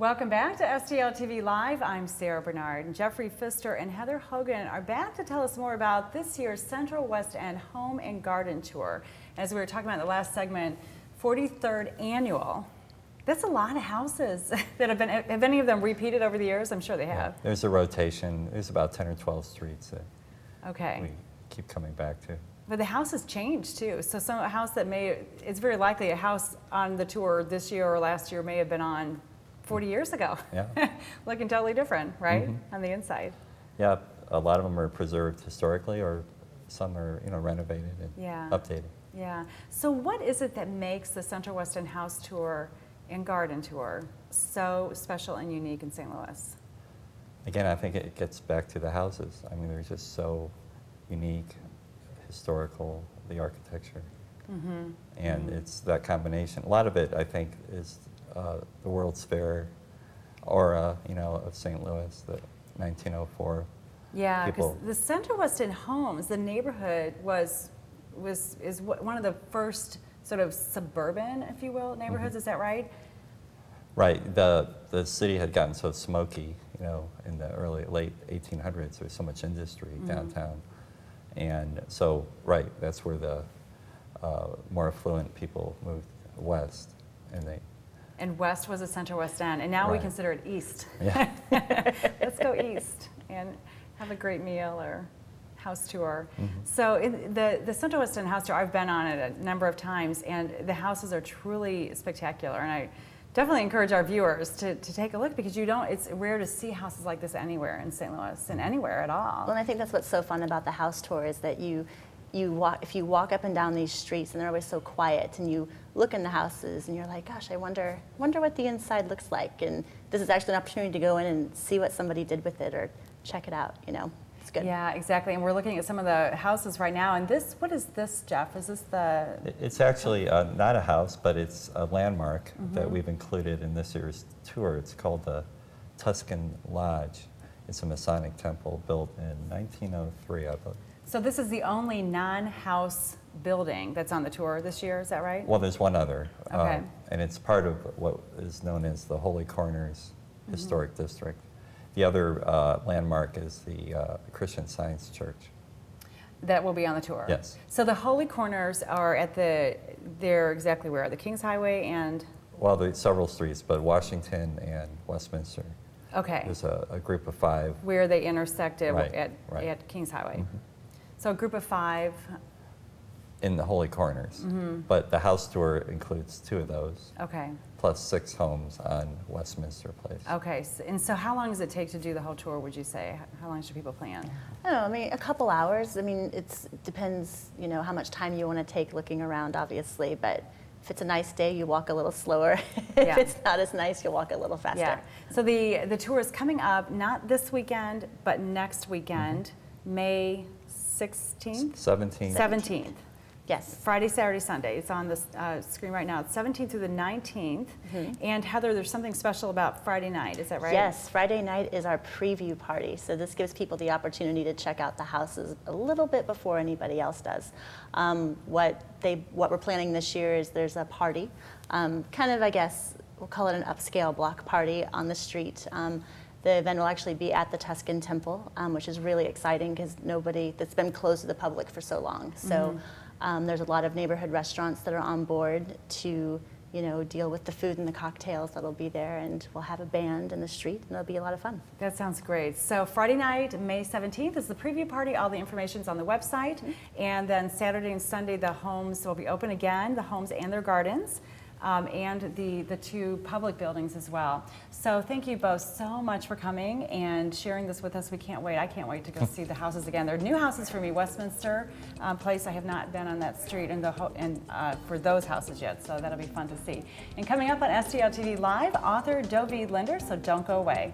Welcome back to StL TV Live. I'm Sarah Bernard, and Jeffrey Pfister and Heather Hogan are back to tell us more about this year's Central West End Home and Garden Tour. As we were talking about in the last segment, 43rd annual. That's a lot of houses that have any of them repeated over the years? I'm sure they have. Yeah, there's a rotation. There's about 10 or 12 streets that we keep coming back to. But the house has changed too. So a house that it's very likely a house on the tour this year or last year may have been on 40 years ago. Yeah. Looking totally different, right? Mm-hmm. On the inside. Yeah, a lot of them are preserved historically, or some are, renovated and updated. Yeah. So what is it that makes the Central West End House Tour and Garden Tour so special and unique in St. Louis? Again, I think it gets back to the houses. I mean, they're just so unique, historical, the architecture. Mm-hmm. And it's that combination. A lot of it, I think, is the World's Fair aura, of St. Louis, the 1904. Yeah, because the Central West End homes, the neighborhood is one of the first sort of suburban, if you will, neighborhoods. Mm-hmm. Is that right? Right. The city had gotten so smoky, in the late 1800s. There was so much industry downtown, and so that's where the more affluent people moved west, And west was the Central West End, and now we consider it east. Yeah. Let's go east and have a great meal or house tour. Mm-hmm. So the Central West End house tour, I've been on it a number of times, and the houses are truly spectacular. And I definitely encourage our viewers to take a look, because it's rare to see houses like this anywhere in St. Louis and anywhere at all. Well, and I think that's what's so fun about the house tour is that if you walk up and down these streets, and they're always so quiet, and you look in the houses and you're like, gosh, I wonder what the inside looks like. And this is actually an opportunity to go in and see what somebody did with it or check it out, It's good. Yeah, exactly. And we're looking at some of the houses right now. And what is this, Jeff? Is this the... It's actually not a house, but it's a landmark that we've included in this year's tour. It's called the Tuscan Lodge. It's a Masonic temple built in 1903, I believe. So this is the only non-house building that's on the tour this year, is that right? Well, there's one other. Okay. And it's part of what is known as the Holy Corners Historic District. The other landmark is the Christian Science Church. That will be on the tour? Yes. So the Holy Corners are they're exactly where? The Kings Highway and? Well, there's several streets, but Washington and Westminster. Okay. There's a group of 5. Where they intersected at Kings Highway. Mm-hmm. So a group of 5. In the Holy Corners. But the house tour includes 2 of those. Okay. Plus 6 homes on Westminster Place. Okay. And so how long does it take to do the whole tour, would you say? How long should people plan? I don't know, a couple hours. It depends, how much time you want to take looking around, obviously. But if it's a nice day, you walk a little slower. If it's not as nice, you'll walk a little faster. Yeah. So the tour is coming up, not this weekend, but next weekend, May 16th? 17th. Yes. Friday, Saturday, Sunday. It's on the screen right now. It's 17th through the 19th. And Heather, there's something special about Friday night. Is that right? Yes. Friday night is our preview party. So this gives people the opportunity to check out the houses a little bit before anybody else does. What we're planning this year is there's a party, kind of, I guess, we'll call it an upscale block party on the street. The event will actually be at the Tuscan Temple, which is really exciting because that's been closed to the public for so long. So there's a lot of neighborhood restaurants that are on board to, deal with the food and the cocktails that'll be there, and we'll have a band in the street, and it'll be a lot of fun. That sounds great. So Friday night, May 17th is the preview party. All the information's on the website. And then Saturday and Sunday, the homes will be open again, the homes and their gardens. And the 2 public buildings as well. So thank you both so much for coming and sharing this with us. I can't wait to go see the houses again. They're new houses for me. Westminster Place, I have not been on that street for those houses yet, so that'll be fun to see. And coming up on StL TV Live, author Dovie Linder, so don't go away.